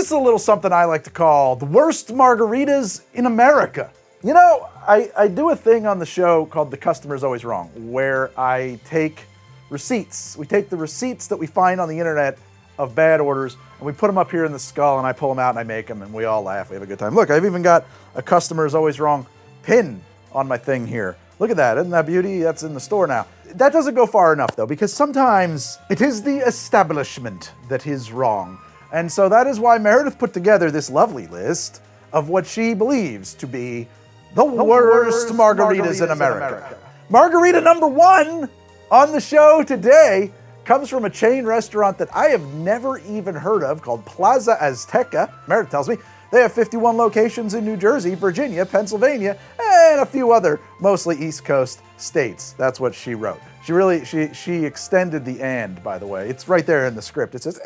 This is a little something I like to call the worst margaritas in America. You know, I do a thing on the show called The Customer's Always Wrong, where I take receipts. We take the receipts that we find on the internet of bad orders, and we put them up here in the skull, and I pull them out and I make them, and we all laugh. We have a good time. Look, I've even got a Customer's Always Wrong pin on my thing here. Look at that. Isn't that beauty? That's in the store now. That doesn't go far enough, though, because sometimes it is the establishment that is wrong. And so that is why Meredith put together this lovely list of what she believes to be the worst margaritas in America. Margarita number 1 on the show today comes from a chain restaurant that I have never even heard of called Plaza Azteca. Meredith tells me they have 51 locations in New Jersey, Virginia, Pennsylvania, and a few other mostly East Coast states. That's what she wrote. She extended the "and," by the way. It's right there in the script. It says,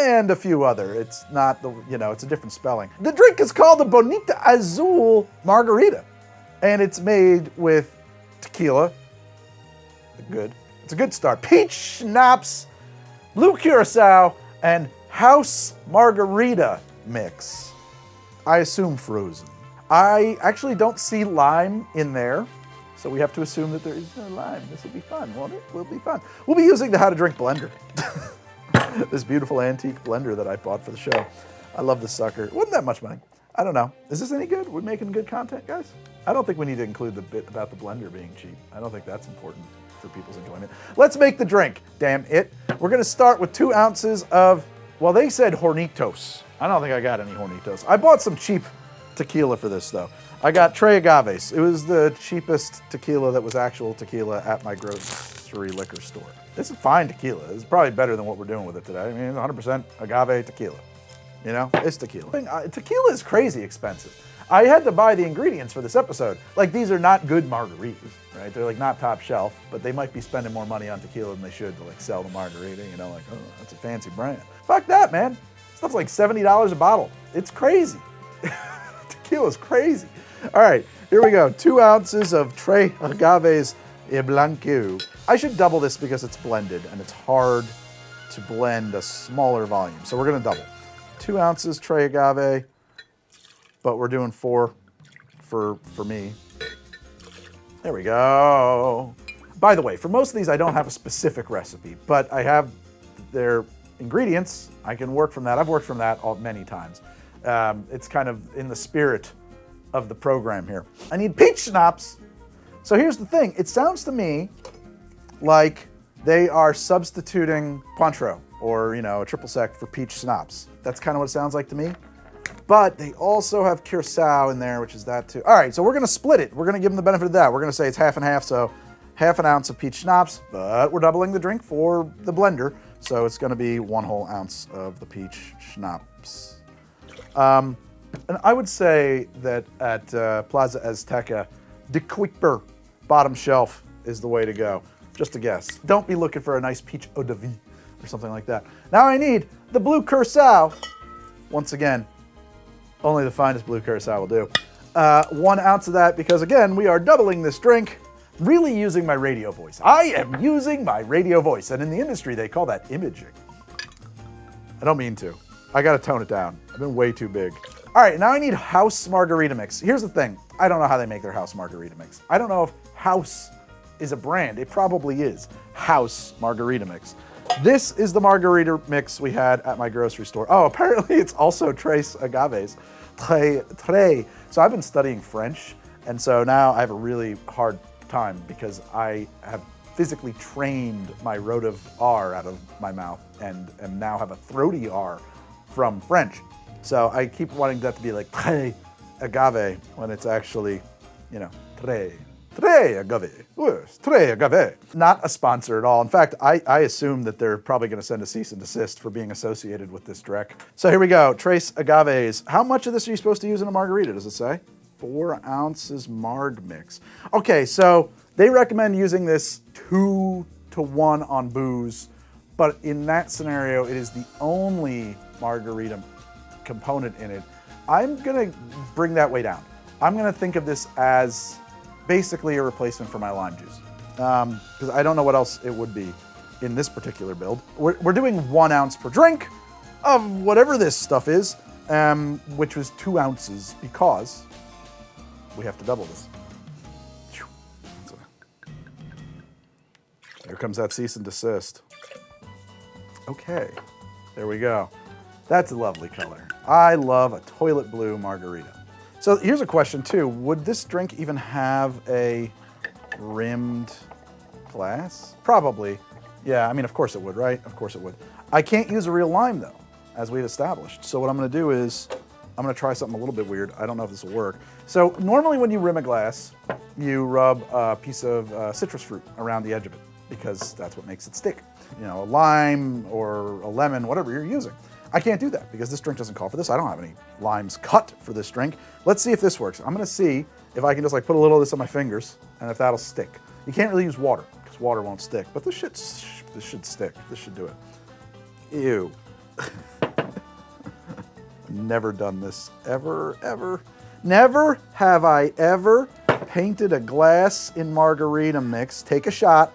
and a few other. It's not the, it's a different spelling. The drink is called the Bonita Azul Margarita, and it's made with tequila. It's a good start. Peach schnapps, blue Curaçao, and house margarita mix. I assume frozen. I actually don't see lime in there, so we have to assume that there is no lime. This will be fun, won't it? Will be fun. We'll be using the How to Drink blender. This beautiful antique blender that I bought for the show. I love this sucker. It wasn't that much money. I don't know. Is this any good? We're making good content, guys? I don't think we need to include the bit about the blender being cheap. I don't think that's important for people's enjoyment. Let's make the drink, damn it. We're gonna start with 2 ounces of, well, they said Hornitos. I don't think I got any Hornitos. I bought some cheap tequila for this, though. I got Tres Agaves. It was the cheapest tequila that was actual tequila at my grocery liquor store. This is fine tequila. It's probably better than what we're doing with it today. I mean, it's 100% agave tequila. You know, it's tequila. Tequila is crazy expensive. I had to buy the ingredients for this episode. Like, these are not good margaritas, right? They're like not top shelf, but they might be spending more money on tequila than they should to like sell the margarita, you know, like, oh, that's a fancy brand. Fuck that, man. Stuff's like $70 a bottle. It's crazy. Tequila's crazy. All right, here we go. 2 ounces of Tres Agaves y Blanco. I should double this because it's blended and it's hard to blend a smaller volume. So we're gonna double. 2 ounces Tres Agave, but we're doing 4 for me. There we go. By the way, for most of these, I don't have a specific recipe, but I have their ingredients. I can work from that. I've worked from that many times. It's kind of in the spirit of the program here. I need peach schnapps. So here's the thing. It sounds to me like they are substituting Cointreau or, a triple sec for peach schnapps. That's kind of what it sounds like to me. But they also have Curaçao in there, which is that too. All right, so we're gonna split it. We're gonna give them the benefit of that. We're gonna say it's half and half, so half an ounce of peach schnapps, but we're doubling the drink for the blender. So it's gonna be 1 whole ounce of the peach schnapps. And I would say that at Plaza Azteca, the quicker bottom shelf is the way to go. Just a guess. Don't be looking for a nice peach eau de vie or something like that. Now I need the blue Curaçao. Once again, only the finest blue Curaçao will do. 1 ounce of that because, again, we are doubling this drink, really using my radio voice. I am using my radio voice, and in the industry, they call that imaging. I don't mean to. I gotta tone it down. I've been way too big. All right, now I need house margarita mix. Here's the thing. I don't know how they make their house margarita mix. I don't know if house is a brand. It probably is. House margarita mix. This is the margarita mix we had at my grocery store. Oh, apparently it's also Tres Agaves. Tres. So I've been studying French, and so now I have a really hard time because I have physically trained my rotive R out of my mouth and now have a throaty R from French. So I keep wanting that to be like Tres Agave when it's actually, Tres Agave. Tres Agave. Not a sponsor at all. In fact, I assume that they're probably going to send a cease and desist for being associated with this direct. So here we go. Tres Agaves. How much of this are you supposed to use in a margarita, does it say? 4 ounces marg mix. Okay, so they recommend using this 2 to 1 on booze, but in that scenario, it is the only margarita component in it. I'm gonna bring that way down. I'm gonna think of this as basically a replacement for my lime juice, because I don't know what else it would be in this particular build. We're doing 1 ounce per drink of whatever this stuff is. which was 2 ounces because we have to double this. Here comes that cease and desist. Okay, there we go. That's a lovely color. I love a toilet blue margarita. So here's a question too. Would this drink even have a rimmed glass? Probably. Yeah, I mean, of course it would, right? Of course it would. I can't use a real lime though, as we've established. So what I'm gonna do is, I'm gonna try something a little bit weird. I don't know if this will work. So normally when you rim a glass, you rub a piece of citrus fruit around the edge of it because that's what makes it stick. You know, a lime or a lemon, whatever you're using. I can't do that because this drink doesn't call for this. I don't have any limes cut for this drink. Let's see if this works. I'm gonna see if I can just like put a little of this on my fingers and if that'll stick. You can't really use water because water won't stick, but this should stick. This should do it. Ew. Never done this, ever, ever. Never have I ever painted a glass in margarita mix. Take a shot.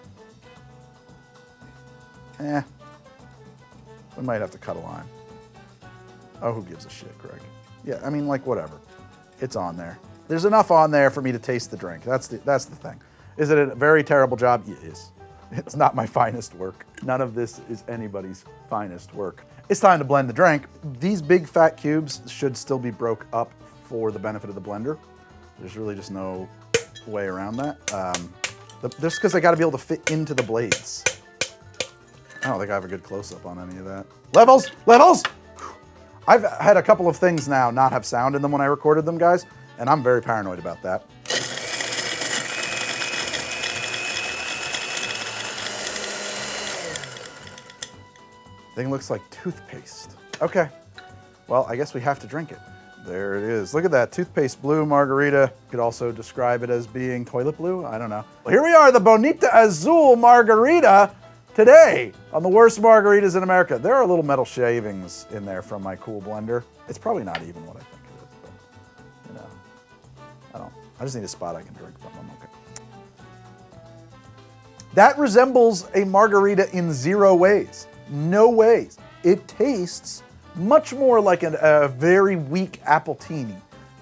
We might have to cut a line. Oh, who gives a shit, Greg? Yeah, I mean, like, whatever. It's on there. There's enough on there for me to taste the drink. That's the thing. Is it a very terrible job? It is. It's not my finest work. None of this is anybody's finest work. It's time to blend the drink. These big fat cubes should still be broke up for the benefit of the blender. There's really just no way around that. Just because I got to be able to fit into the blades. I don't think I have a good close-up on any of that. Levels! Levels! I've had a couple of things now not have sound in them when I recorded them, guys, and I'm very paranoid about that. Thing looks like toothpaste. Okay, well, I guess we have to drink it. There it is. Look at that, toothpaste blue margarita. Could also describe it as being toilet blue, I don't know. Well, here we are, the Bonita Azul Margarita. Today, on the worst margaritas in America. There are little metal shavings in there from my cool blender. It's probably not even what I think it is, but, you know, I just need a spot I can drink from. I'm okay. That resembles a margarita in 0 ways. No ways. It tastes much more like a very weak appletini.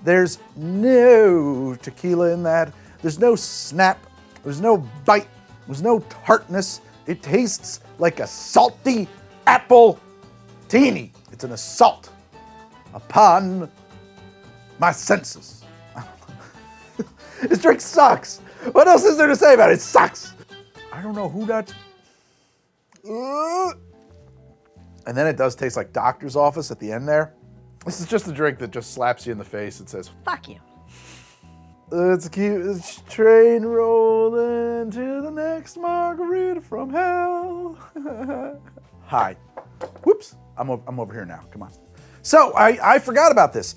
There's no tequila in that. There's no snap. There's no bite. There's no tartness. It tastes like a salty apple teeny. It's an assault upon my senses. This drink sucks. What else is there to say about it? It sucks. I don't know who that's... And then it does taste like doctor's office at the end there. This is just a drink that just slaps you in the face and says, fuck you. Let's keep this train rolling to the next margarita from hell. Hi. Whoops, I'm over here now, come on. So I forgot about this.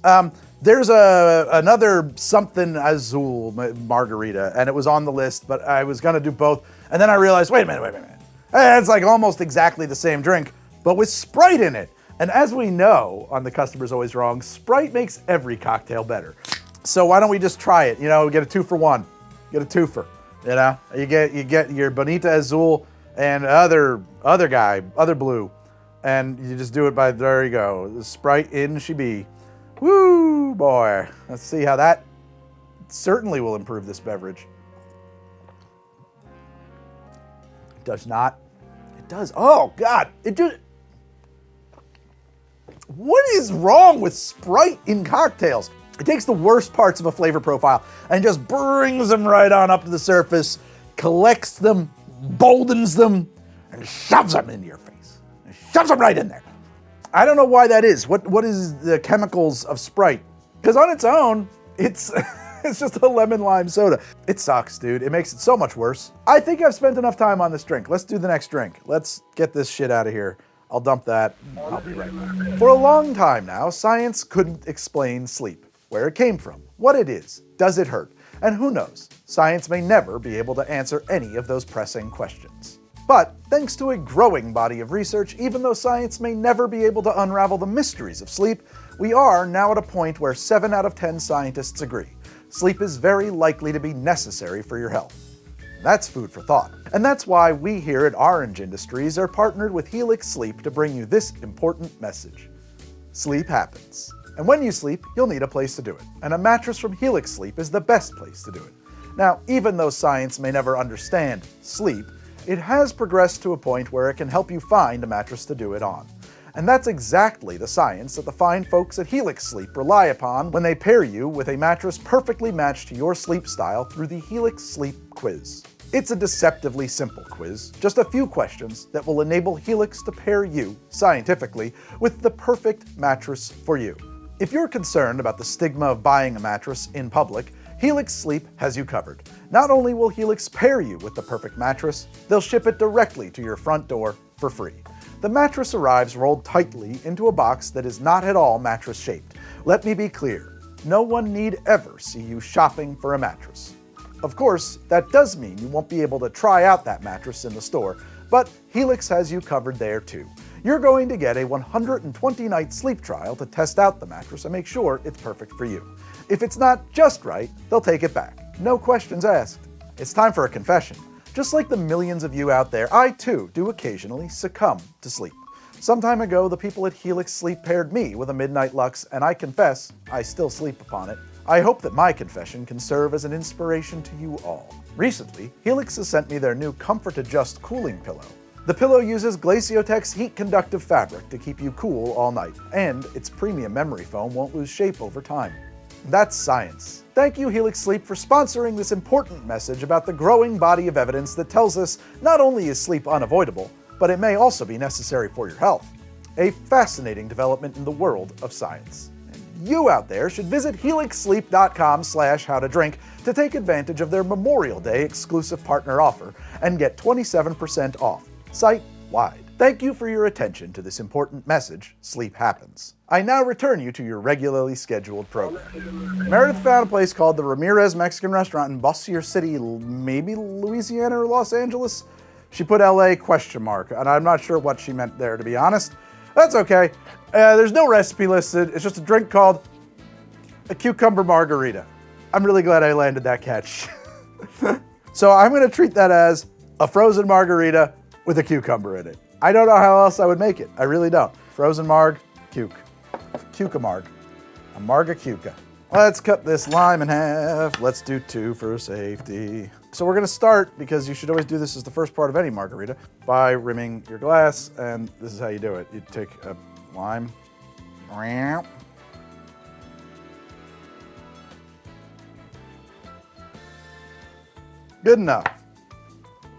There's another something Azul margarita, and it was on the list, but I was gonna do both. And then I realized, wait a minute. It's like almost exactly the same drink, but with Sprite in it. And as we know on The Customer's Always Wrong, Sprite makes every cocktail better. So why don't we just try it? You know, get a 2 for 1. Get a twofer. You know, you get your Bonita Azul and other blue, and you just do it by, there you go. The Sprite in she be. Woo, boy. Let's see how that certainly will improve this beverage. It does not. It does. Oh God! It just. What is wrong with Sprite in cocktails? It takes the worst parts of a flavor profile and just brings them right on up to the surface, collects them, boldens them, and shoves them into your face. And shoves them right in there. I don't know why that is. What is the chemicals of Sprite? Because on its own, it's it's just a lemon lime soda. It sucks, dude. It makes it so much worse. I think I've spent enough time on this drink. Let's do the next drink. Let's get this shit out of here. I'll dump that. I'll be right back. For a long time now, science couldn't explain sleep. Where it came from, what it is, does it hurt, and who knows, science may never be able to answer any of those pressing questions. But thanks to a growing body of research, even though science may never be able to unravel the mysteries of sleep, we are now at a point where 7 out of 10 scientists agree. Sleep is very likely to be necessary for your health. That's food for thought. And that's why we here at Orange Industries are partnered with Helix Sleep to bring you this important message. Sleep happens. And when you sleep, you'll need a place to do it. And a mattress from Helix Sleep is the best place to do it. Now, even though science may never understand sleep, it has progressed to a point where it can help you find a mattress to do it on. And that's exactly the science that the fine folks at Helix Sleep rely upon when they pair you with a mattress perfectly matched to your sleep style through the Helix Sleep Quiz. It's a deceptively simple quiz, just a few questions that will enable Helix to pair you, scientifically, with the perfect mattress for you. If you're concerned about the stigma of buying a mattress in public, Helix Sleep has you covered. Not only will Helix pair you with the perfect mattress, they'll ship it directly to your front door for free. The mattress arrives rolled tightly into a box that is not at all mattress shaped. Let me be clear, no one need ever see you shopping for a mattress. Of course, that does mean you won't be able to try out that mattress in the store, but Helix has you covered there too. You're going to get a 120-night sleep trial to test out the mattress and make sure it's perfect for you. If it's not just right, they'll take it back. No questions asked. It's time for a confession. Just like the millions of you out there, I too do occasionally succumb to sleep. Some time ago, the people at Helix Sleep paired me with a Midnight Lux, and I confess, I still sleep upon it. I hope that my confession can serve as an inspiration to you all. Recently, Helix has sent me their new Comfort Adjust cooling pillow. The pillow uses Glaciotex heat-conductive fabric to keep you cool all night, and its premium memory foam won't lose shape over time. That's science. Thank you, Helix Sleep, for sponsoring this important message about the growing body of evidence that tells us not only is sleep unavoidable, but it may also be necessary for your health. A fascinating development in the world of science. And you out there should visit helixsleep.com/howtodrink to take advantage of their Memorial Day exclusive partner offer and get 27% off, site-wide. Thank you for your attention to this important message, Sleep Happens. I now return you to your regularly scheduled program. Meredith found a place called the Ramirez Mexican Restaurant in Bossier City, maybe Louisiana or Los Angeles? She put LA ? And I'm not sure what she meant there, to be honest. That's okay. There's no recipe listed. It's just a drink called a cucumber margarita. I'm really glad I landed that catch. So I'm going to treat that as a frozen margarita with a cucumber in it. I don't know how else I would make it. I really don't. Frozen marg, cuca-marg. A marga-cuca. Let's cut this lime in half. Let's do 2 for safety. So we're gonna start, because you should always do this as the first part of any margarita, by rimming your glass, and this is how you do it. You take a lime. Good enough.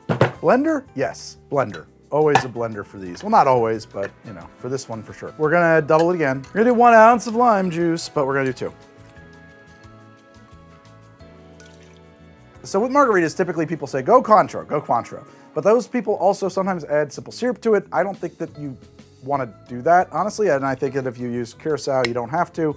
Blender? Yes, blender. Always a blender for these. Well, not always, but you know, for this one for sure. We're gonna double it again. We're gonna do 1 ounce of lime juice, but we're gonna do 2. So with margaritas, typically people say, go Cointreau. But those people also sometimes add simple syrup to it. I don't think that you wanna do that, honestly, and I think that if you use Curaçao, you don't have to.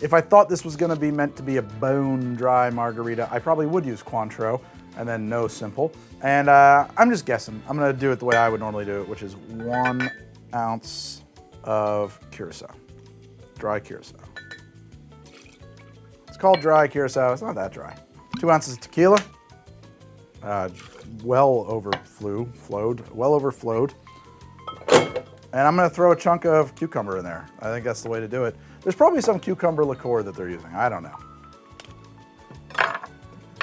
If I thought this was gonna be meant to be a bone dry margarita, I probably would use Cointreau, and then no simple. And I'm just guessing. I'm gonna do it the way I would normally do it, which is 1 ounce of Curaçao, dry Curaçao. It's called dry Curaçao, it's not that dry. 2 ounces of tequila, well overflowed. And I'm gonna throw a chunk of cucumber in there. I think that's the way to do it. There's probably some cucumber liqueur that they're using, I don't know.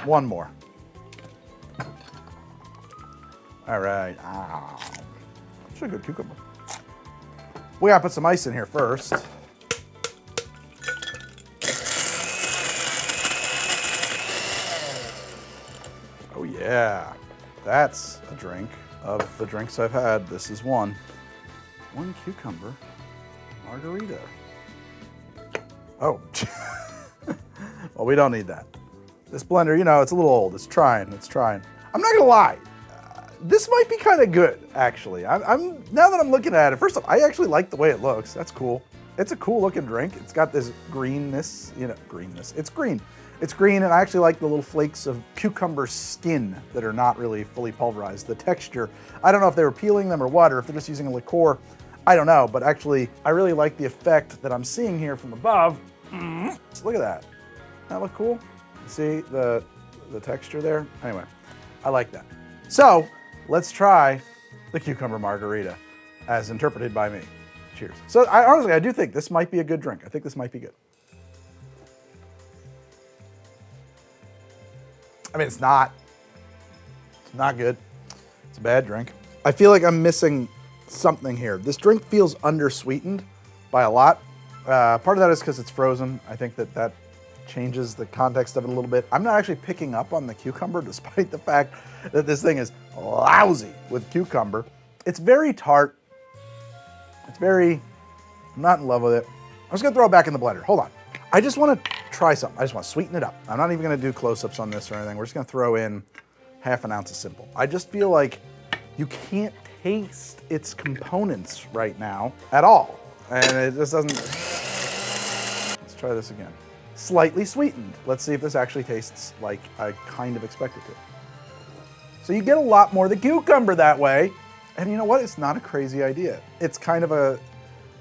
1 more. All right, that's a good cucumber. We gotta put some ice in here first. Oh yeah, that's a drink. Of the drinks I've had, this is one. 1 cucumber margarita. Oh, well, we don't need that. This blender, you know, it's a little old, it's trying. I'm not gonna lie. This might be kind of good, actually. Now that I'm looking at it, first off, I actually like the way it looks. That's cool. It's a cool looking drink. It's got this greenness, greenness. It's green. It's green, and I actually like the little flakes of cucumber skin that are not really fully pulverized. The texture, I don't know if they were peeling them or what, or if they're just using a liqueur. I don't know, but actually, I really like the effect that I'm seeing here from above. Look at that. That look cool? See the texture there? Anyway, I like that. So, let's try the cucumber margarita, as interpreted by me. Cheers. So honestly, I do think this might be a good drink. I think this might be good. I mean, it's not good. It's a bad drink. I feel like I'm missing something here. This drink feels undersweetened by a lot. Part of that is because it's frozen. I think that changes the context of it a little bit. I'm not actually picking up on the cucumber despite the fact that this thing is lousy with cucumber. It's very tart. I'm not in love with it. I'm just gonna throw it back in the blender. Hold on. I just wanna try something. I just wanna sweeten it up. I'm not even gonna do close-ups on this or anything. We're just gonna throw in half an ounce of simple. I just feel like you can't taste its components right now at all. And it just doesn't. Let's try this again. Slightly sweetened. Let's see if this actually tastes like I kind of expect it to. So you get a lot more of the cucumber that way. And you know what? It's not a crazy idea. It's kind of a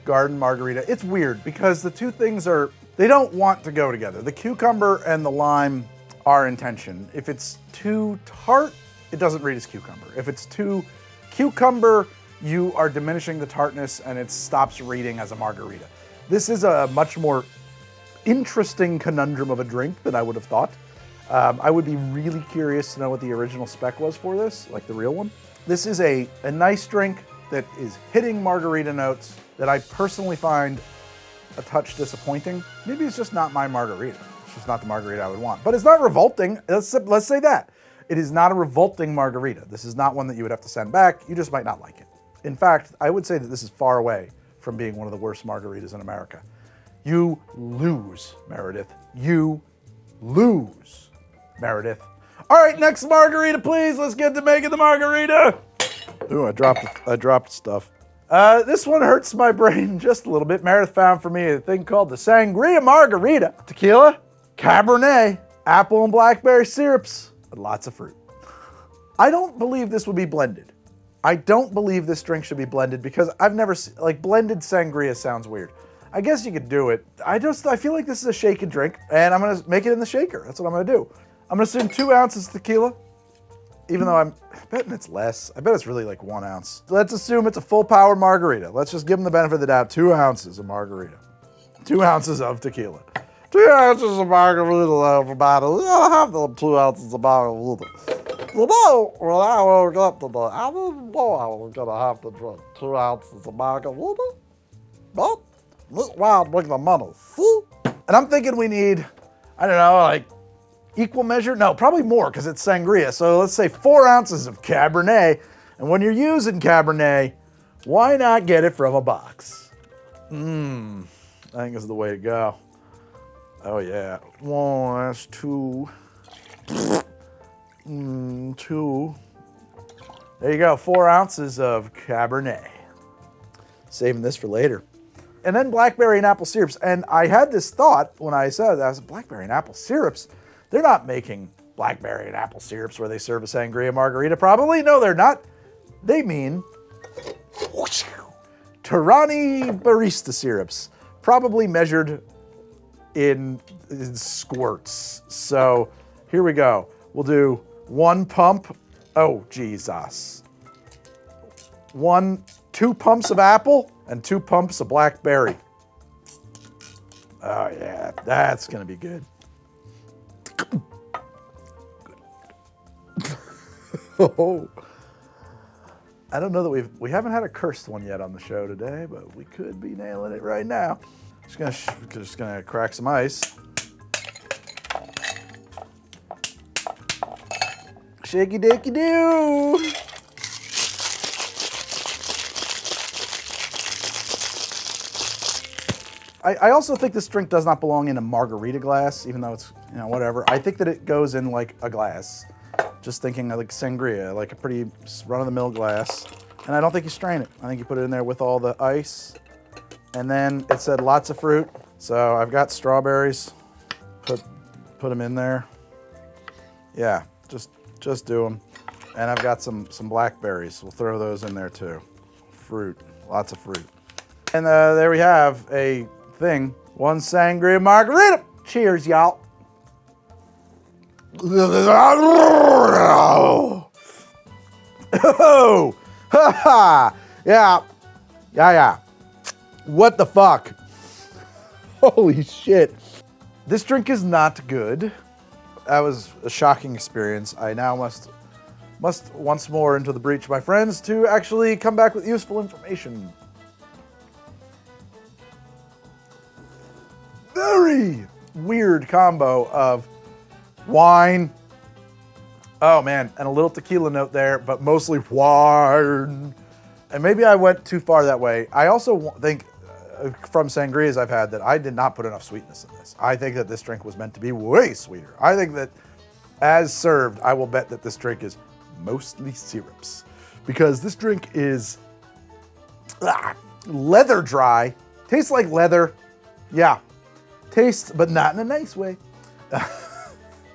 garden margarita. It's weird because the two things they don't want to go together. The cucumber and the lime are in tension. If it's too tart, it doesn't read as cucumber. If it's too cucumber, you are diminishing the tartness and it stops reading as a margarita. This is a much more interesting conundrum of a drink than I would have thought. I would be really curious to know what the original spec was for this, like the real one. This is a nice drink that is hitting margarita notes that I personally find a touch disappointing. Maybe it's just not my margarita. It's just not the margarita I would want. But it's not revolting. Let's say that. It is not a revolting margarita. This is not one that you would have to send back. You just might not like it. In fact, I would say that this is far away from being one of the worst margaritas in America. You lose, Meredith. You lose, Meredith. All right, next margarita, please. Let's get to making the margarita. Ooh, I dropped stuff. This one hurts my brain just a little bit. Meredith found for me a thing called the Sangria Margarita. Tequila, Cabernet, apple and blackberry syrups, and lots of fruit. I don't believe this would be blended. I don't believe this drink should be blended because I've never seen, like, blended sangria sounds weird. I guess you could do it. I feel like this is a shaken drink and I'm gonna make it in the shaker. That's what I'm gonna do. I'm gonna assume 2 ounces tequila, even though I'm betting it's less. I bet it's really like 1 ounce. So let's assume it's a full power margarita. Let's just give them the benefit of the doubt. 2 ounces of margarita. 2 ounces of tequila. 2 ounces of margarita, everybody. We don't have them 2 ounces of margarita. You know, when I woke up today, I didn't know I was gonna have to drink 2 ounces of margarita. But this wild bring the money, see? And I'm thinking we need, I don't know, like equal measure? No, probably more because it's sangria. So let's say 4 ounces of Cabernet. And when you're using Cabernet, why not get it from a box? I think this is the way to go. Oh yeah. 1, that's 2. 2. There you go, 4 ounces of Cabernet. Saving this for later. And then blackberry and apple syrups. And I had this thought when I said that, I was like, blackberry and apple syrups? They're not making blackberry and apple syrups where they serve a sangria margarita, probably. No, they're not. They mean Torani barista syrups, probably measured in squirts. So here we go. We'll do 1 pump. Oh, Jesus. 2 pumps of apple and 2 pumps of blackberry. Oh yeah, that's gonna be good. Oh, I don't know that we haven't had a cursed one yet on the show today, but we could be nailing it right now. Just gonna crack some ice. Shaky dicky doo. I also think this drink does not belong in a margarita glass, even though it's, you know, whatever. I think that it goes in like a glass. Just thinking of like sangria, like a pretty run-of-the-mill glass. And I don't think you strain it. I think you put it in there with all the ice. And then it said lots of fruit. So I've got strawberries. Put them in there. Yeah, just do them. And I've got some blackberries. We'll throw those in there too. Fruit, lots of fruit. And there we have a thing. 1 Sangria Margarita. Cheers, y'all. Oh, ha ha. Yeah. What the fuck? Holy shit. This drink is not good. That was a shocking experience. I now must once more into the breach, my friends, to actually come back with useful information. Very weird combo of wine, oh man, and a little tequila note there, but mostly wine. And maybe I went too far that way. I also think from sangrias I've had that I did not put enough sweetness in this. I think that this drink was meant to be way sweeter. I think that as served, I will bet that this drink is mostly syrups, because this drink is leather dry, tastes like leather. Yeah, tastes, but not in a nice way.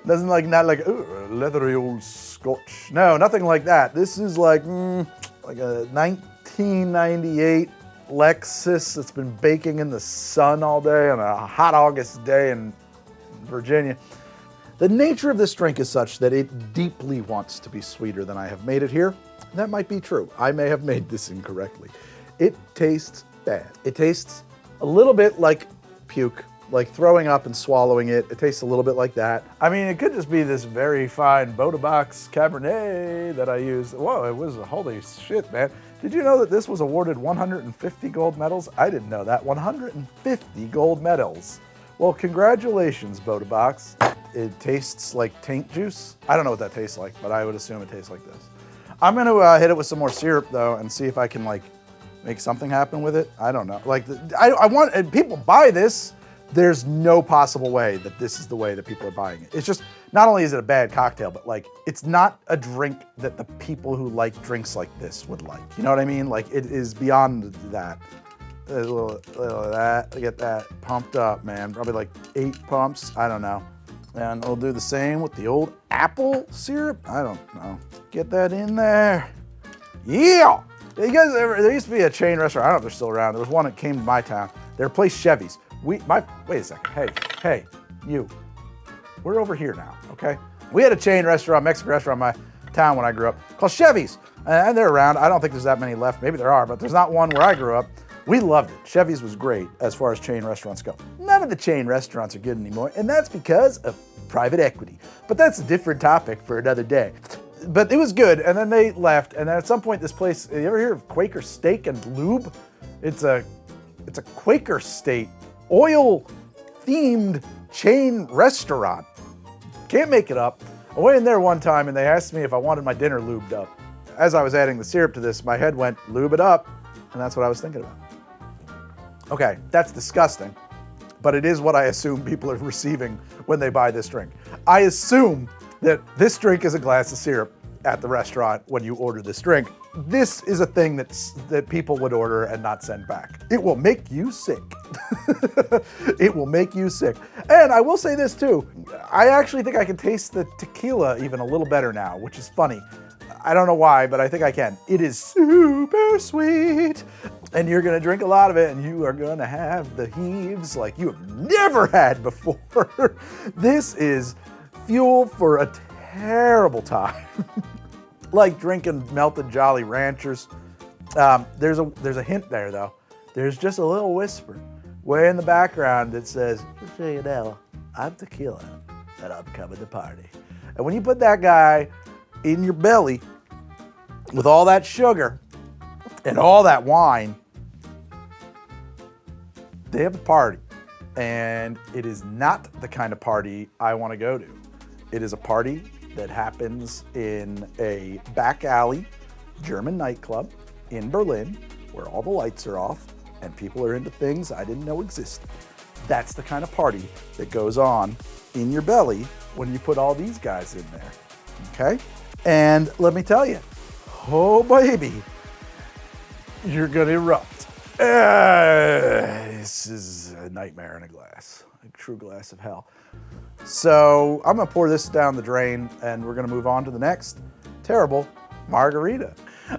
Doesn't not like leathery old scotch. No, nothing like that. This is like a 1998 Lexus that's been baking in the sun all day on a hot August day in Virginia. The nature of this drink is such that it deeply wants to be sweeter than I have made it here. That might be true. I may have made this incorrectly. It tastes bad. It tastes a little bit like puke, like throwing up and swallowing it. It tastes a little bit like that. I mean, it could just be this very fine Box Cabernet that I used. Whoa, it was, holy shit, man. Did you know that this was awarded 150 gold medals? I didn't know that. 150 gold medals. Well, congratulations, Box. It tastes like taint juice. I don't know what that tastes like, but I would assume it tastes like this. I'm gonna hit it with some more syrup though and see if I can like make something happen with it. I don't know. Like, I want, and people buy this. There's no possible way that this is the way that people are buying it. It's just, not only is it a bad cocktail, but like, it's not a drink that the people who like drinks like this would like. You know what I mean? Like, it is beyond that. A little of that, get that pumped up, man. Probably like 8 pumps, I don't know. And we'll do the same with the old apple syrup. I don't know. Get that in there. Yeah! You guys ever, there used to be a chain restaurant, I don't know if they're still around. There was one that came to my town. They replaced Chevys. Wait a second, hey, you. We're over here now, okay? We had a chain restaurant, Mexican restaurant in my town when I grew up called Chevy's. And they're around. I don't think there's that many left. Maybe there are, but there's not one where I grew up. We loved it. Chevy's was great as far as chain restaurants go. None of the chain restaurants are good anymore, and that's because of private equity. But that's a different topic for another day. But it was good, and then they left, and then at some point this place, you ever hear of Quaker Steak and Lube? It's a Quaker State oil-themed chain restaurant. Can't make it up. I went in there one time and they asked me if I wanted my dinner lubed up. As I was adding the syrup to this, my head went, lube it up, and that's what I was thinking about. Okay, that's disgusting, but it is what I assume people are receiving when they buy this drink. I assume that this drink is a glass of syrup at the restaurant when you order this drink. This is a thing that people would order and not send back. It will make you sick. It will make you sick. And I will say this too, I actually think I can taste the tequila even a little better now, which is funny. I don't know why, but I think I can. It is super sweet. And you're gonna drink a lot of it and you are gonna have the heaves like you have never had before. This is fuel for a terrible time. Like drinking melted Jolly Ranchers. There's a hint there though. There's just a little whisper way in the background that says, just so you know, I'm tequila and I'm coming to party. And when you put that guy in your belly with all that sugar and all that wine, they have a party. And it is not the kind of party I want to go to. It is a party that happens in a back alley German nightclub in Berlin where all the lights are off and people are into things I didn't know existed. That's the kind of party that goes on in your belly when you put all these guys in there, okay? And let me tell you, oh baby, you're gonna erupt. This is a nightmare in a glass, a true glass of hell. So I'm gonna pour this down the drain and we're gonna move on to the next terrible margarita.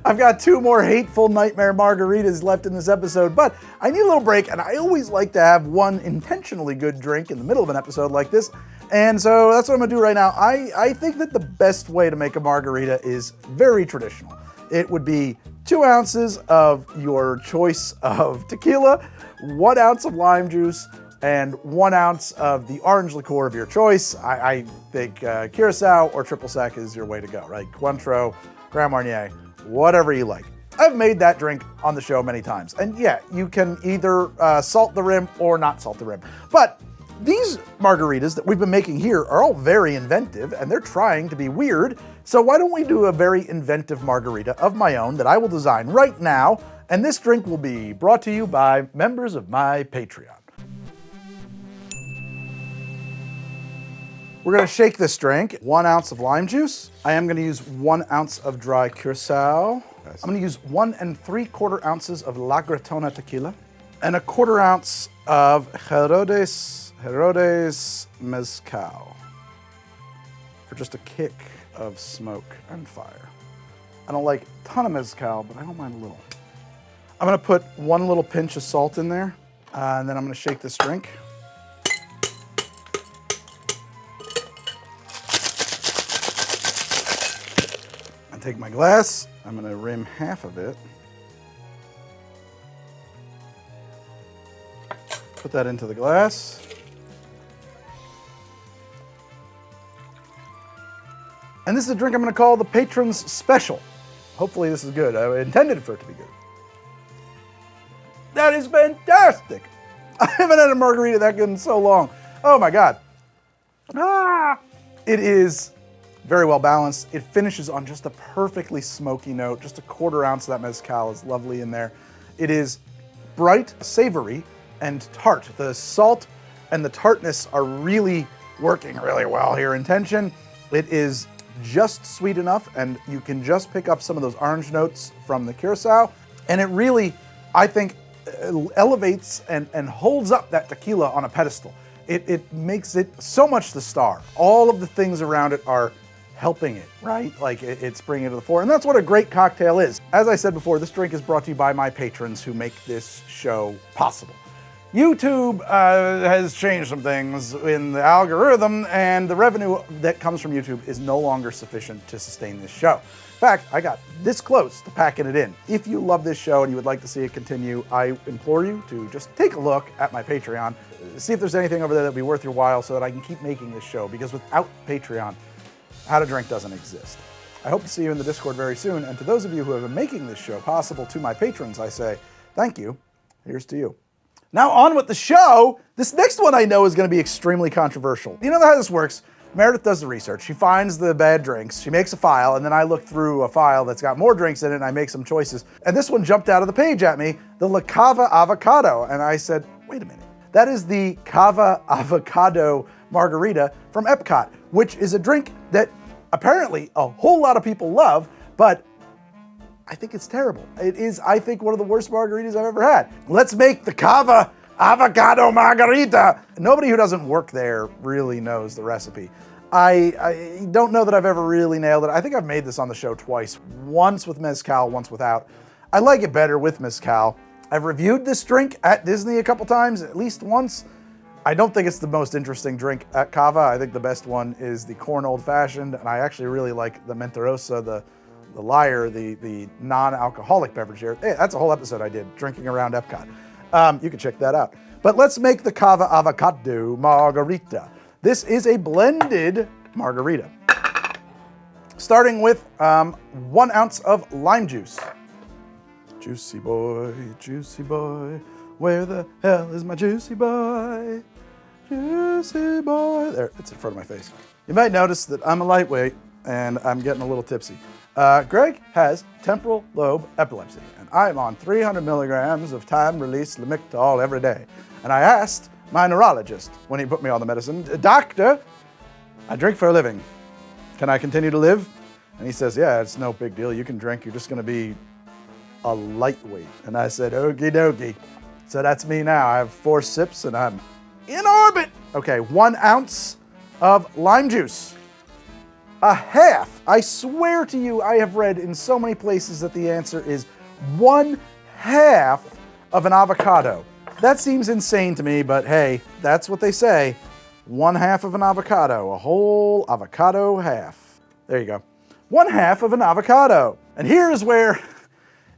I've got 2 more hateful nightmare margaritas left in this episode, but I need a little break and I always like to have one intentionally good drink in the middle of an episode like this. And so that's what I'm gonna do right now. I think that the best way to make a margarita is very traditional. It would be 2 ounces of your choice of tequila, 1 ounce of lime juice, and 1 ounce of the orange liqueur of your choice. I think Curaçao or triple sec is your way to go, right? Cointreau, Grand Marnier, whatever you like. I've made that drink on the show many times. And yeah, you can either salt the rim or not salt the rim. But these margaritas that we've been making here are all very inventive, and they're trying to be weird. So why don't we do a very inventive margarita of my own that I will design right now, and this drink will be brought to you by members of my Patreon. We're gonna shake this drink. 1 ounce of lime juice. I am gonna use 1 ounce of dry Curaçao. I'm gonna use 1 3/4 ounces of La Gratona tequila and 1/4 ounce of Herodes Mezcal for just a kick of smoke and fire. I don't like a ton of mezcal, but I don't mind a little. I'm gonna put 1 little pinch of salt in there, and then I'm gonna shake this drink. I take my glass, I'm gonna rim half of it. Put that into the glass. And this is a drink I'm gonna call the Patron's Special. Hopefully this is good. I intended for it to be good. That is fantastic. I haven't had a margarita that good in so long. Oh my God. It is very well balanced. It finishes on just a perfectly smoky note. Just a 1/4 ounce of that mezcal is lovely in there. It is bright, savory, and tart. The salt and the tartness are really working really well here in tension. It is just sweet enough, and you can just pick up some of those orange notes from the Curaçao. And it really, I think, elevates and holds up that tequila on a pedestal. It makes it so much the star. All of the things around it are helping it, right? Like it's bringing it to the fore. And that's what a great cocktail is. As I said before, this drink is brought to you by my patrons who make this show possible. YouTube has changed some things in the algorithm, and the revenue that comes from YouTube is no longer sufficient to sustain this show. In fact, I got this close to packing it in. If you love this show and you would like to see it continue, I implore you to just take a look at my Patreon, see if there's anything over there that would be worth your while so that I can keep making this show, because without Patreon, How to Drink doesn't exist. I hope to see you in the Discord very soon, and to those of you who have been making this show possible, to my patrons, I say, thank you. Here's to you. Now on with the show. This next one I know is gonna be extremely controversial. You know how this works? Meredith does the research. She finds the bad drinks, she makes a file, and then I look through a file that's got more drinks in it and I make some choices. And this one jumped out of the page at me, the Cava Avocado. And I said, wait a minute. That is the Cava Avocado Margarita from Epcot, which is a drink that apparently a whole lot of people love, but I think it's terrible. It is, I think, one of the worst margaritas I've ever had. Let's make the Cava Avocado Margarita. Nobody who doesn't work there really knows the recipe. I don't know that I've ever really nailed it. I think I've made this on the show twice. Once with mezcal, once without. I like it better with mezcal. I've reviewed this drink at Disney a couple times, at least once. I don't think it's the most interesting drink at Cava. I think the best one is the corn old fashioned, and I actually really like the Mentirosa, the Liar, the non-alcoholic beverage here. Hey, that's a whole episode I did, drinking around Epcot. You can check that out. But let's make the Cava Avocado Margarita. This is a blended margarita. Starting with 1 ounce of lime juice. Juicy boy, where the hell is my juicy boy? Juicy boy. There, it's in front of my face. You might notice that I'm a lightweight and I'm getting a little tipsy. Greg has temporal lobe epilepsy, and I'm on 300 milligrams of time-release Lamictal every day. And I asked my neurologist when he put me on the medicine, doctor, I drink for a living. Can I continue to live? And he says, yeah, it's no big deal. You can drink. You're just going to be a lightweight. And I said, okie dokie. So that's me now. I have 4 sips and I'm in orbit. Okay, 1 ounce of lime juice. A half. I swear to you, I have read in so many places that the answer is 1/2 of an avocado. That seems insane to me, but hey, that's what they say. 1/2 of an avocado, a whole avocado half. There you go. 1/2 of an avocado. And here is where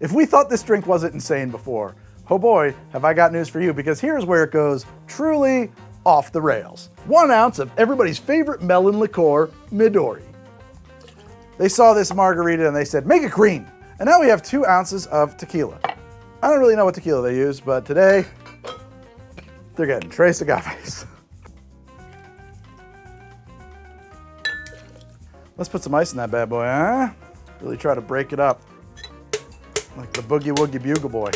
If we thought this drink wasn't insane before, oh boy, have I got news for you, because here's where it goes truly off the rails. 1 ounce of everybody's favorite melon liqueur, Midori. They saw this margarita and they said, make it green. And now we have 2 ounces of tequila. I don't really know what tequila they use, but today they're getting Tres Agaves. Let's put some ice in that bad boy, huh? Really try to break it up like the Boogie Woogie Bugle Boy.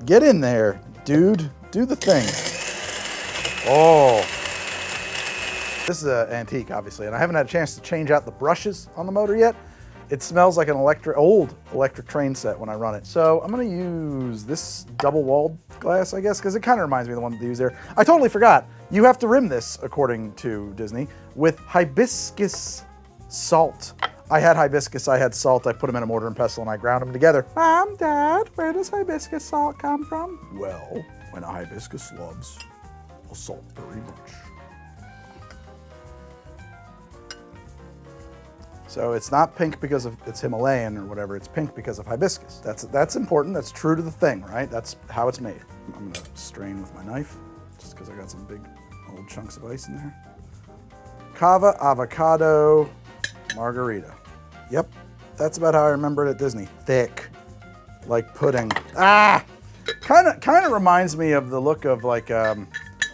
Get in there, dude. Do the thing. Oh. This is an antique, obviously, and I haven't had a chance to change out the brushes on the motor yet. It smells like an old electric train set when I run it. So I'm gonna use this double-walled glass, I guess, because it kind of reminds me of the one that they use there. I totally forgot. You have to rim this, according to Disney, with hibiscus salt. I had hibiscus, I had salt, I put them in a mortar and pestle and I ground them together. Mom, Dad, where does hibiscus salt come from? Well, when a hibiscus loves a salt very much. So it's not pink because of it's Himalayan or whatever, it's pink because of hibiscus. That's important, that's true to the thing, right? That's how it's made. I'm gonna strain with my knife, just because I got some big old chunks of ice in there. Cava, avocado, margarita. Yep, that's about how I remember it at Disney. Thick, like pudding. Ah! Kind of reminds me of the look of like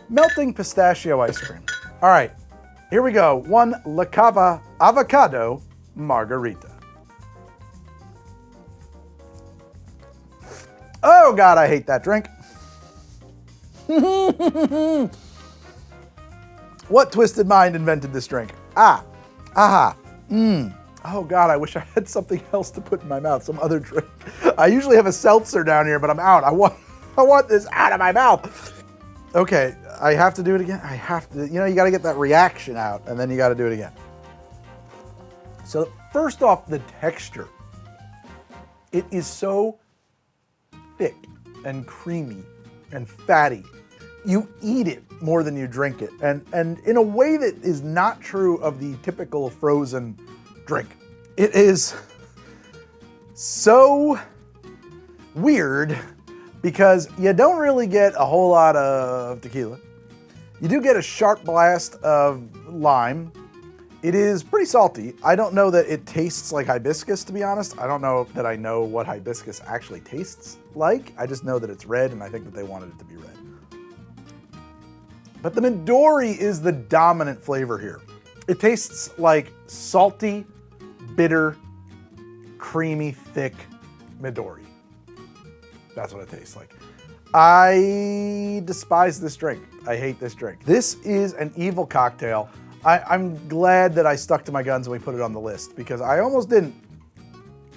melting pistachio ice cream. All right, here we go. 1 La Cava avocado margarita. Oh God, I hate that drink. What twisted mind invented this drink? Ah, aha, mmm. Oh God, I wish I had something else to put in my mouth, some other drink. I usually have a seltzer down here, but I'm out. I want this out of my mouth. Okay, I have to do it again. I have to, you know, you gotta get that reaction out and then you gotta do it again. So first off, the texture. It is so thick and creamy and fatty. You eat it more than you drink it. And in a way that is not true of the typical frozen drink. It is so weird because you don't really get a whole lot of tequila. You do get a sharp blast of lime. It is pretty salty. I don't know that it tastes like hibiscus, to be honest. I don't know that I know what hibiscus actually tastes like. I just know that it's red, and I think that they wanted it to be red. But the Midori is the dominant flavor here. It tastes like salty, bitter, creamy, thick Midori. That's what it tastes like. I despise this drink. I hate this drink. This is an evil cocktail. I'm glad that I stuck to my guns when we put it on the list because I almost didn't,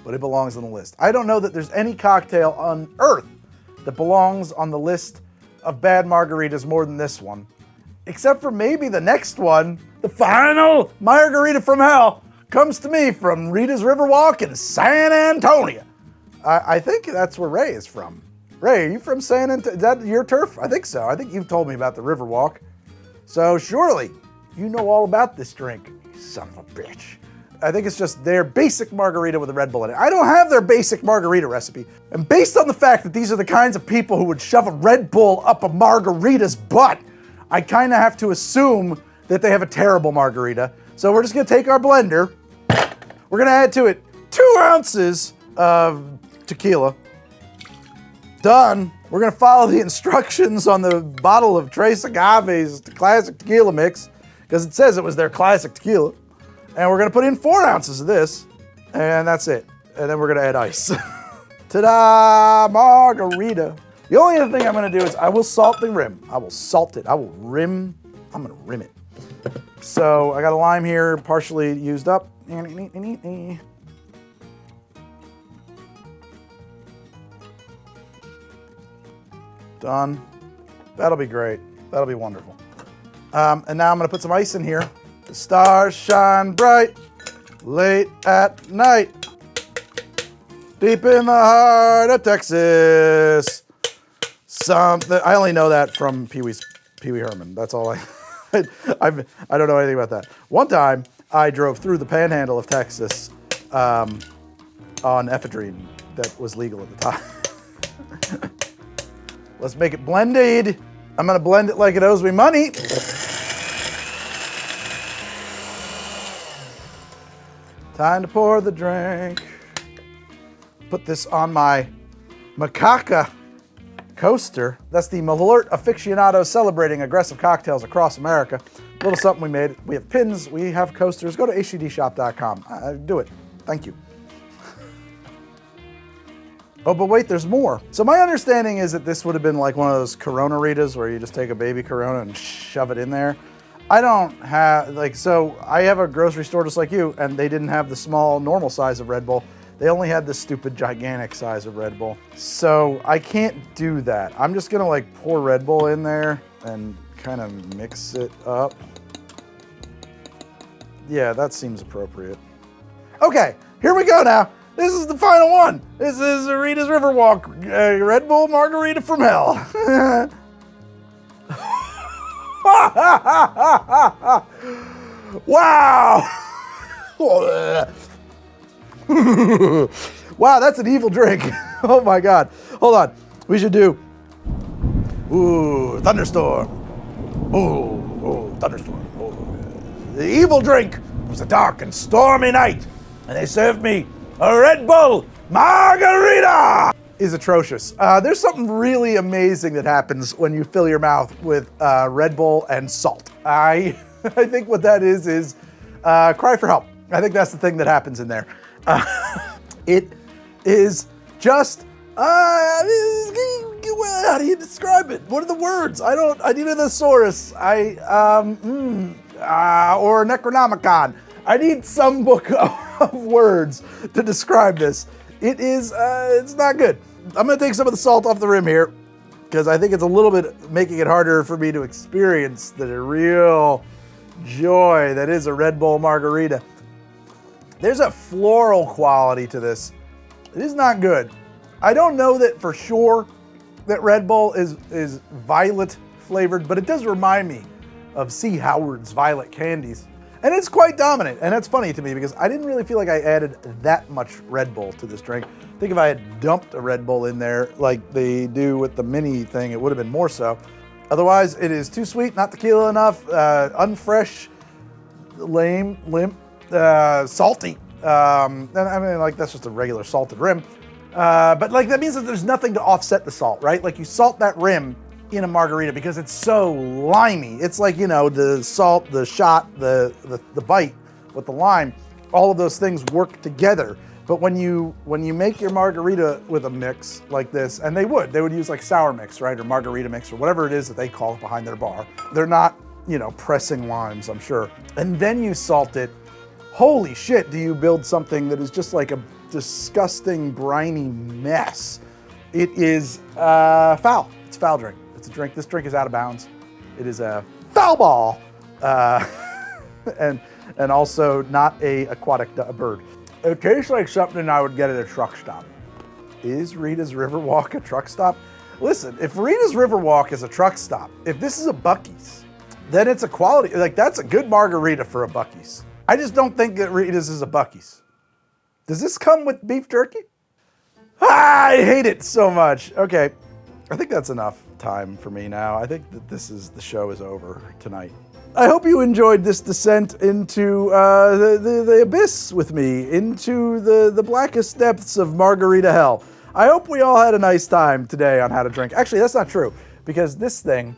but it belongs on the list. I don't know that there's any cocktail on earth that belongs on the list of bad margaritas more than this one, except for maybe the next one. The final Margarita from Hell comes to me from Rita's Riverwalk in San Antonio. I think that's where Ray is from. Ray, are you from San Antonio? Is that your turf? I think so. I think you've told me about the Riverwalk. So surely you know all about this drink, you son of a bitch. I think it's just their basic margarita with a Red Bull in it. I don't have their basic margarita recipe. And based on the fact that these are the kinds of people who would shove a Red Bull up a margarita's butt, I kind of have to assume that they have a terrible margarita. So we're just gonna take our blender. We're gonna add to it 2 ounces of tequila. Done. We're gonna follow the instructions on the bottle of Tres Agaves classic tequila mix, because it says it was their classic tequila. And we're gonna put in 4 ounces of this, and that's it. And then we're gonna add ice. Ta-da, margarita. The only other thing I'm gonna do is I will salt the rim. I will salt it, I will rim, I'm gonna rim it. So I got a lime here, partially used up. Done. That'll be great. That'll be wonderful. And now I'm gonna put some ice in here. The stars shine bright late at night, deep in the heart of Texas. I only know that from Pee Wee Herman. That's all I don't know anything about that. One time I drove through the panhandle of Texas on ephedrine that was legal at the time. Let's make it blended. I'm gonna blend it like it owes me money. Time to pour the drink. Put this on my macaca coaster. That's the Malort aficionado celebrating aggressive cocktails across America. A little something we made. We have pins, we have coasters. Go to hcdshop.com. Do it. Thank you. Oh, but wait, there's more. So my understanding is that this would have been like one of those Corona-ritas where you just take a baby Corona and shove it in there. I don't have, like, so I have a grocery store just like you, and they didn't have the small, normal size of Red Bull. They only had the stupid, gigantic size of Red Bull. So I can't do that. I'm just gonna like pour Red Bull in there and kind of mix it up. Yeah, that seems appropriate. Okay, here we go now. This is the final one. This is Rita's Riverwalk Red Bull Margarita from Hell. Wow. Wow, that's an evil drink. Oh my God. Hold on. We should do, ooh, thunderstorm. Ooh, thunderstorm. Ooh. The evil drink was a dark and stormy night, and they served me a Red Bull Margarita. Is atrocious. There's something really amazing that happens when you fill your mouth with Red Bull and salt. I think what that is cry for help. I think that's the thing that happens in there. It is just, how do you describe it? What are the words? I need a thesaurus. Or a Necronomicon. I need some book of words to describe this. It is, it's not good. I'm gonna take some of the salt off the rim here because I think it's a little bit making it harder for me to experience the real joy that is a Red Bull Margarita. There's a floral quality to this. It is not good. I don't know that for sure that Red Bull is violet flavored, but it does remind me of C. Howard's Violet Candies. And it's quite dominant, and that's funny to me because I didn't really feel like I added that much Red Bull to this drink. I think if I had dumped a Red Bull in there like they do with the mini thing, it would have been more so. Otherwise, it is too sweet, not tequila enough, unfresh, lame, limp, salty. And I mean, like, that's just a regular salted rim. But like, that means that there's nothing to offset the salt, right? Like, you salt that rim in a margarita because it's so limey. It's like, you know, the salt, the shot, the bite with the lime, all of those things work together. But when you make your margarita with a mix like this, and they would use like sour mix, right? Or margarita mix or whatever it is that they call it behind their bar. They're not, you know, pressing limes, I'm sure. And then you salt it. Holy shit, do you build something that is just like a disgusting, briny mess. It is foul. It's a foul drink. It's a drink. This drink is out of bounds. It is a foul ball. And also not a aquatic bird. It tastes like something I would get at a truck stop. Is Rita's Riverwalk a truck stop? Listen, if Rita's Riverwalk is a truck stop, if this is a Buc-ee's, then it's a quality, like that's a good margarita for a Buc-ee's. I just don't think that Rita's is a Buc-ee's. Does this come with beef jerky? I hate it so much. Okay, I think that's enough time for me now. I think that the show is over tonight. I hope you enjoyed this descent into the abyss with me, into the blackest depths of Margarita Hell. I hope we all had a nice time today on how to drink. Actually, that's not true, because this thing,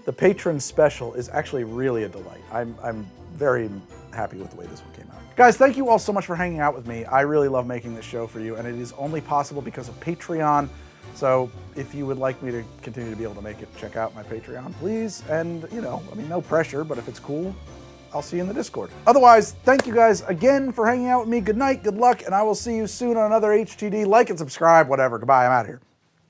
the Patron special, is actually really a delight. I'm very happy with the way this one came out. Guys, thank you all so much for hanging out with me. I really love making this show for you, and it is only possible because of Patreon. So if you would like me to continue to be able to make it, check out my Patreon, please. And, you know, I mean, no pressure, but if it's cool, I'll see you in the Discord. Otherwise, thank you guys again for hanging out with me. Good night, good luck, and I will see you soon on another HTD. Like and subscribe, whatever. Goodbye, I'm out of here.